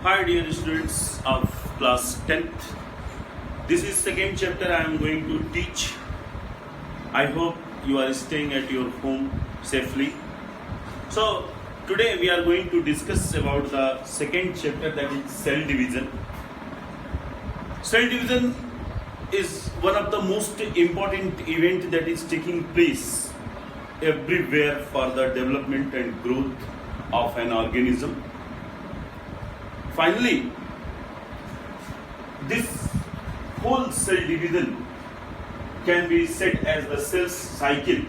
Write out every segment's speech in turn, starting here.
Hi dear students of class 10th. This is second chapter I am going to teach. I hope you are staying at your home safely. So today we are going to discuss about the second chapter, that is cell division. Cell division is one of the most important event that is taking place everywhere for the development and growth of an organism. Finally, this whole cell division can be said as the cell cycle,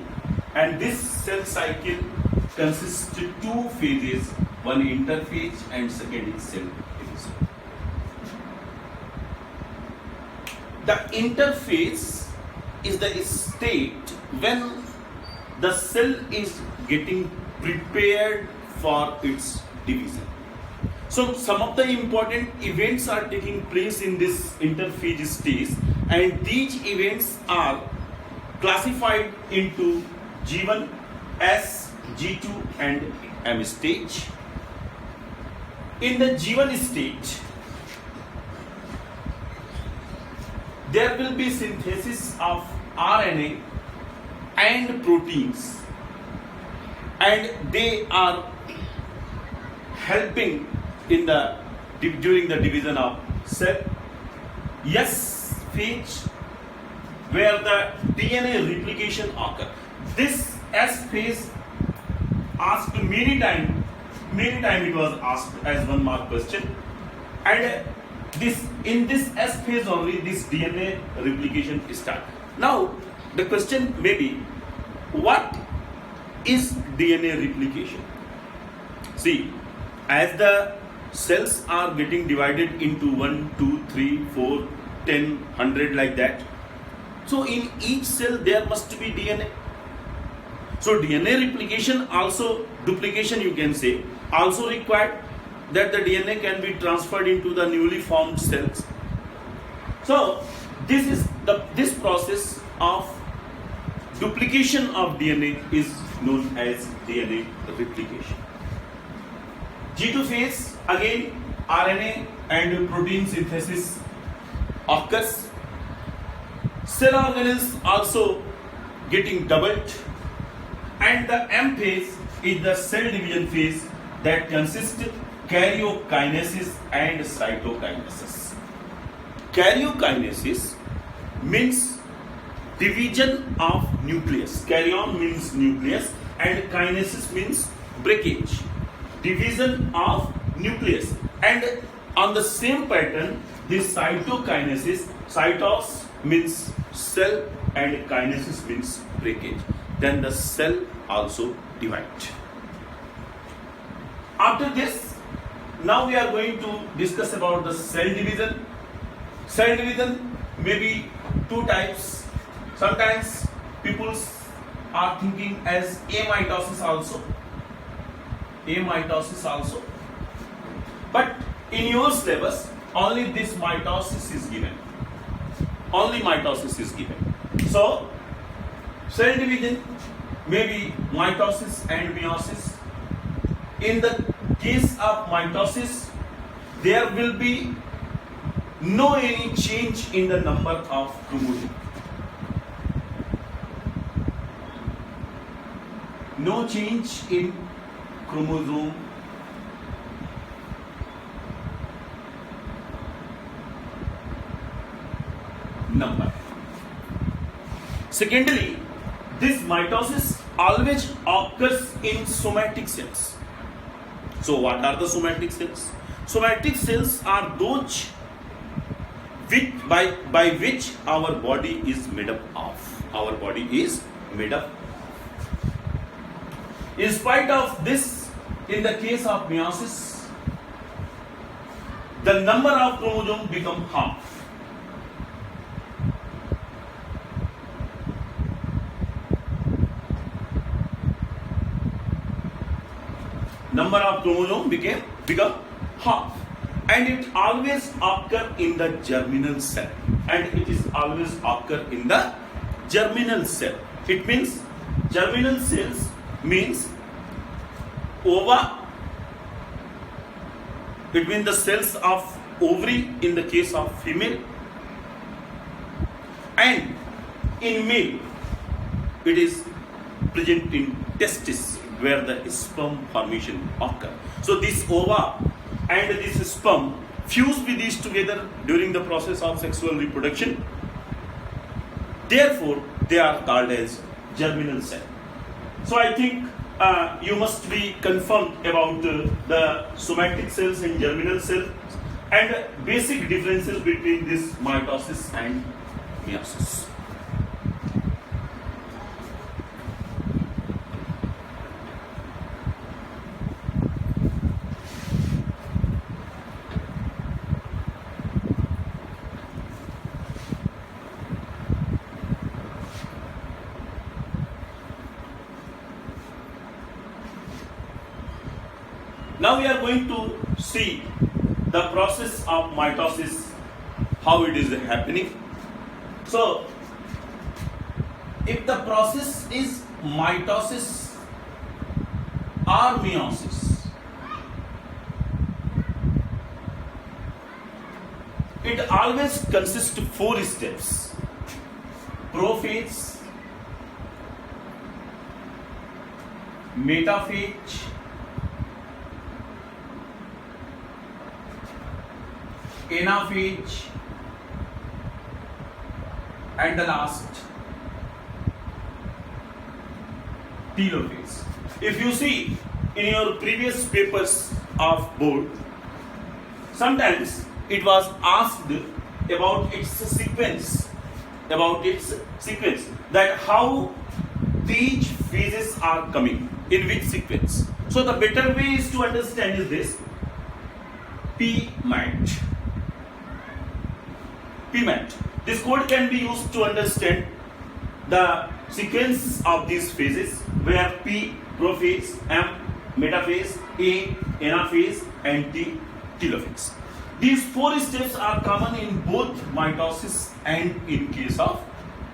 and this cell cycle consists of two phases, one interphase and second is cell division. The interphase is the state when the cell is getting prepared for its division. So some of the important events are taking place in this interphase stage, and these events are classified into G1, S, G2 and M stage. In the G1 stage, there will be synthesis of RNA and proteins, and they are helping during the division of cell. S phase, where the DNA replication occurs. This S phase asked many time it was asked as 1 mark question, and in this S phase only this DNA replication starts. Now the question may be, what is DNA replication? See, as the cells are getting divided into 1, 2, 3, 4, 10, 100 like that. So in each cell there must be DNA. So DNA replication, also duplication you can say, also required, that the DNA can be transferred into the newly formed cells. So this process of duplication of DNA is known as DNA replication. G2 phase, again RNA and protein synthesis occurs. Cell organelles also getting doubled, and the M phase is the cell division phase that consists of karyokinesis and cytokinesis. Karyokinesis means division of nucleus. Karyon means nucleus and kinesis means breakage, division of nucleus. And on the same pattern, this cytokinesis, cytos means cell and kinesis means breakage. Then the cell also divides. After this, now we are going to discuss about the cell division. Cell division may be two types. Sometimes people are thinking as amitosis also. But in your syllabus, only this mitosis is given. So, cell division may be mitosis and meiosis. In the case of mitosis, there will be no any change in the number of chromosomes. No change in chromosome number. Secondly, this mitosis always occurs in somatic cells. So what are the somatic cells? Somatic cells are those by which our body is made up of. In spite of this, in the case of meiosis, the number of chromosomes become half. Number of chromosomes become half, and it always occur in the germinal cell. It means germinal cells means ova between the cells of ovary in the case of female, and in male it is present in testis where the sperm formation occur. So this ova and this sperm fuse with these together during the process of sexual reproduction. Therefore, they are called as germinal cell. So I think you must be confirmed about the somatic cells and germinal cells and basic differences between this mitosis and meiosis. Now we are going to see the process of mitosis, how it is happening. So, if the process is mitosis or meiosis, it always consists of 4 steps: prophase, metaphase, anaphase, and the last telophase. If you see in your previous papers of board, sometimes it was asked about its sequence, that how these phases are coming, in which sequence. So the better way is to understand is this: PMAT. This code can be used to understand the sequence of these phases, where P prophase, M metaphase, A anaphase, and T telophase. These 4 steps are common in both mitosis and in case of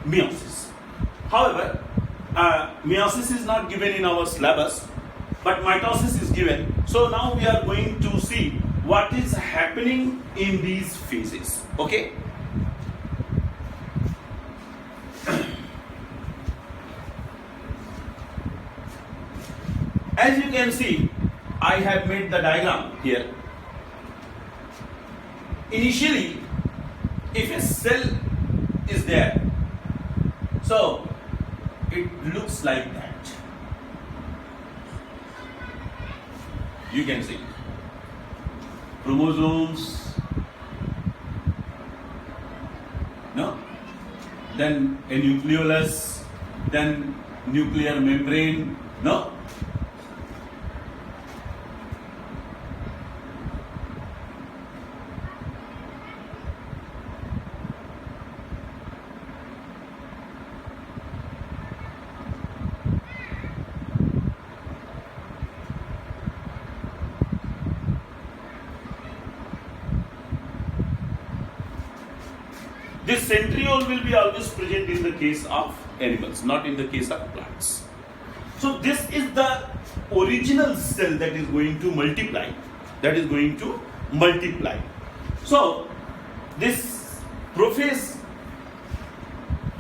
meiosis. However, meiosis is not given in our syllabus, but mitosis is given. So now we are going to see what is happening in these phases. Okay? As you can see, I have made the diagram here. Initially, if a cell is there, so it looks like that. You can see chromosomes, no? Then a nucleolus, then nuclear membrane, no? This centriole will be always present in the case of animals, not in the case of plants. So this is the original cell that is going to multiply. So this prophase,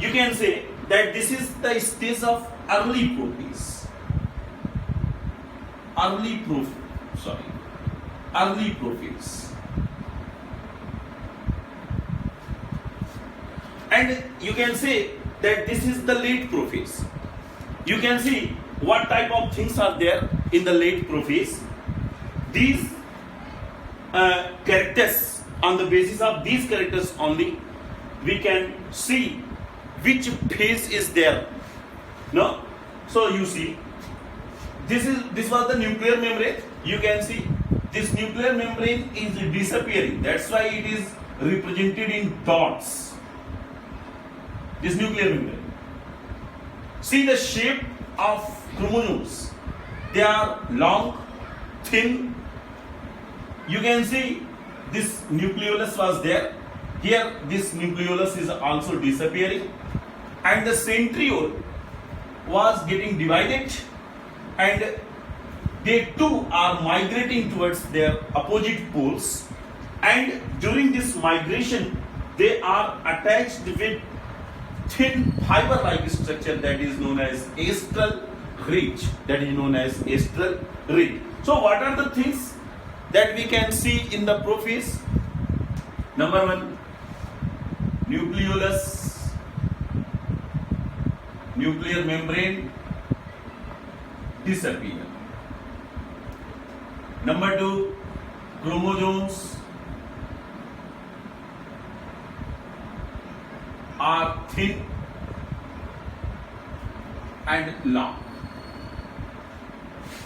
you can say that this is the stage of early prophase. Early prophase. And you can say that this is the late prophase. You can see what type of things are there in the late prophase. These characters, on the basis of these characters only, we can see which phase is there. No? So you see, this was the nuclear membrane. You can see this nuclear membrane is disappearing. That's why it is represented in dots. This nuclear membrane. See the shape of chromosomes. They are long, thin. You can see this nucleolus was there. Here this nucleolus is also disappearing, and the centriole was getting divided, and they too are migrating towards their opposite poles, and during this migration they are attached with thin fiber-like structure that is known as astral ridge. So what are the things that we can see in the prophase? Number one, nucleolus, nuclear membrane disappear. Number two, chromosomes are thin and long.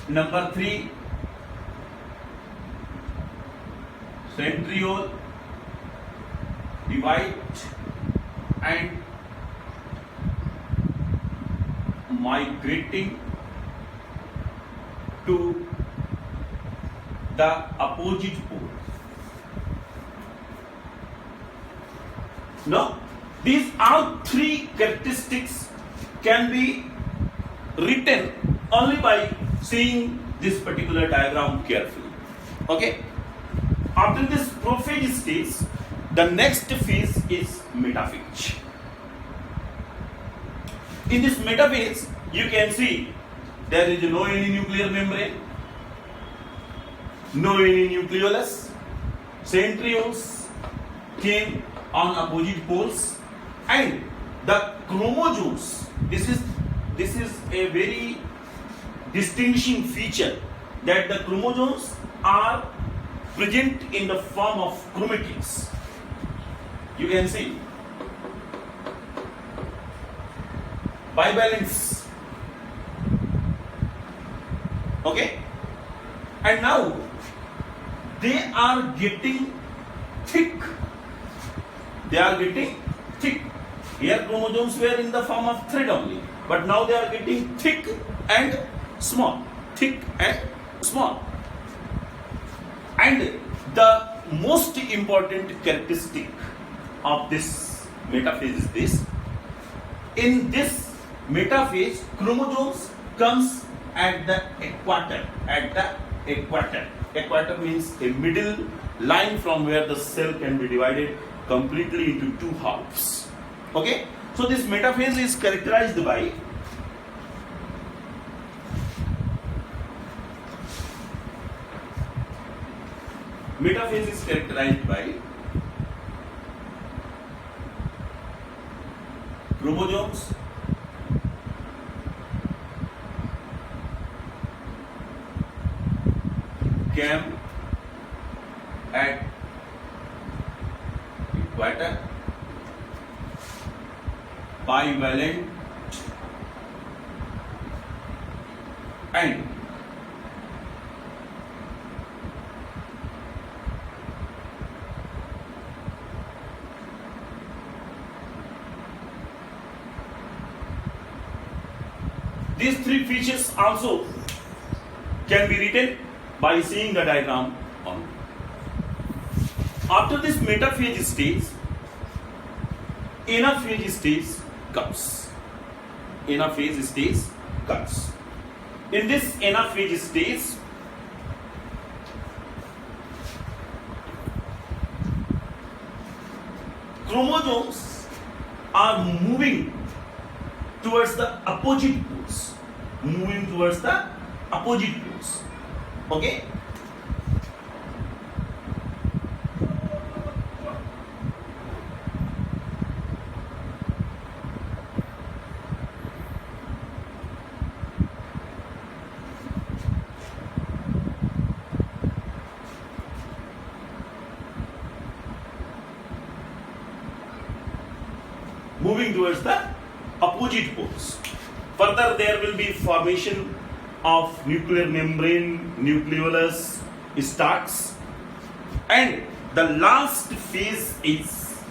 Number three, centriole divide and migrating to the opposite pole. Now, these all three characteristics can be written only by seeing this particular diagram carefully. Okay. After this prophase stage, the next phase is metaphase. In this metaphase, you can see there is no any nuclear membrane, no any nucleolus, centrioles came on opposite poles, and the chromosomes. This is a very distinguishing feature, that the chromosomes are present in the form of chromatids. You can see bivalence. Okay, and now they are getting thick. Here chromosomes were in the form of thread only, but now they are getting thick and small. And the most important characteristic of this metaphase is this. In this metaphase, chromosomes comes at the equator. Equator means a middle line from where the cell can be divided completely into two halves. Okay, so this metaphase is characterized by chromosomes came at equator, bivalent, and these three features also can be written by seeing the diagram on. After this metaphase stage, anaphase stage comes. In this anaphase stage, chromosomes are moving towards the opposite poles. Okay? Moving towards the opposite poles. Further, there will be formation of nuclear membrane, nucleolus starts, and the last phase is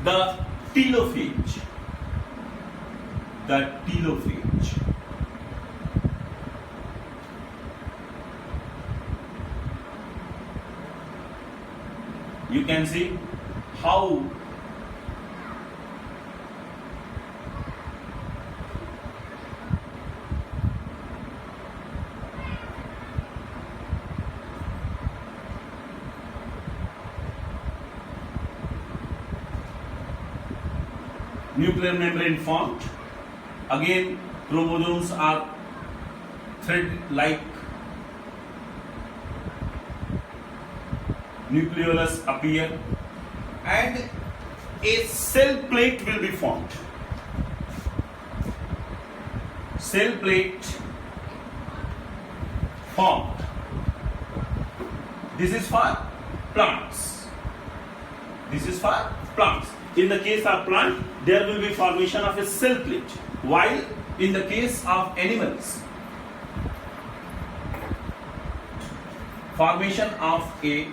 the telophage. You can see how nuclear membrane formed. Again, chromosomes are thread-like. Nucleolus appear, and a cell plate will be formed. Cell plate formed. This is for plants. This is for plants. In the case of plant, there will be formation of a cell plate, while in the case of animals, formation of a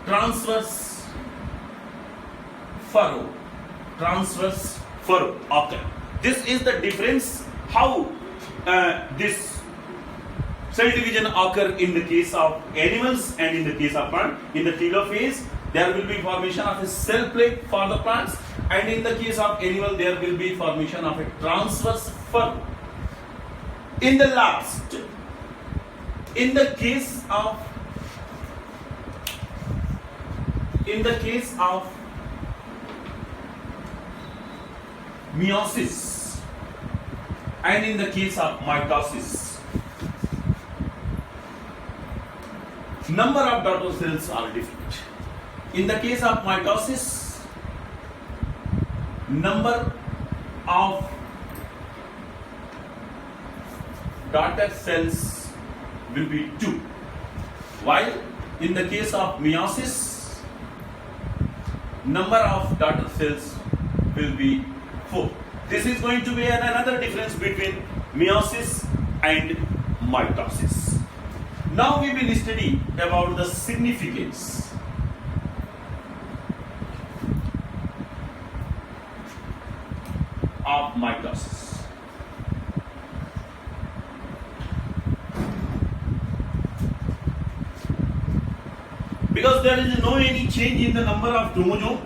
transverse furrow. Transverse furrow occur. This is the difference how this cell division occur in the case of animals and in the case of plant. In the telophase, there will be formation of a cell plate for the plants, and in the case of animal, there will be formation of a transverse furrow. In the last, in the case of meiosis and in the case of mitosis, number of daughter cells are different. In the case of mitosis, number of daughter cells will be 2, while in the case of meiosis, number of daughter cells will be 4. This is going to be another difference between meiosis and mitosis. Now we will study about the significance of mitosis. Because there is no any change in the number of chromosome,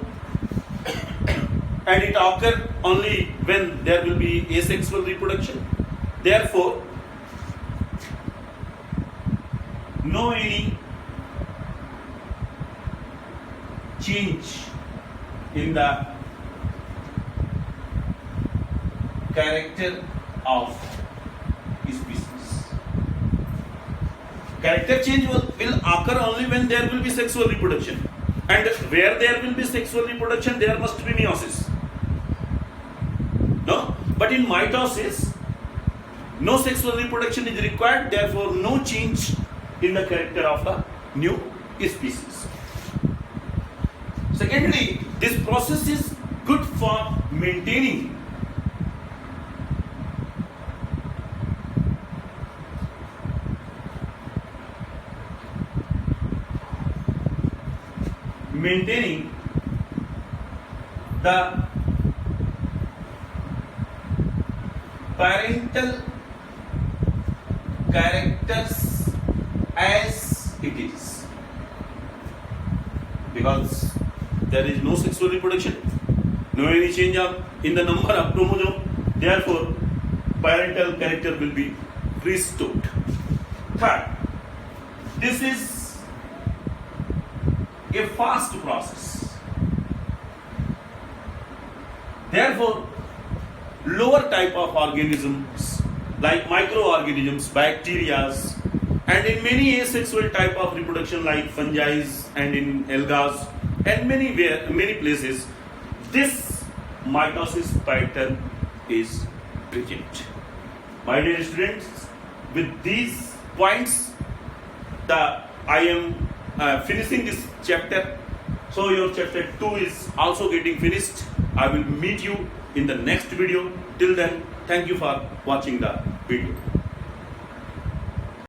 and it occurs only when there will be asexual reproduction. Therefore, no any change in the character of species. Character change will occur only when there will be sexual reproduction, and where there will be sexual reproduction, there must be meiosis. No, but in mitosis, no sexual reproduction is required. Therefore, no change in the character of the new species. Secondly, this process is good for maintaining the parental characters as it is, because there is no sexual reproduction, no any change in the number of chromosome. Therefore, parental character will be restored. Third, this is a fast process. Therefore, lower type of organisms like microorganisms, bacteria, and in many asexual type of reproduction like fungi and in algas and many places, this mitosis pattern is present. My dear students, with these points, I am finishing this chapter. So your chapter 2 is also getting finished. I will meet you in the next video. Till then, thank you for watching the video.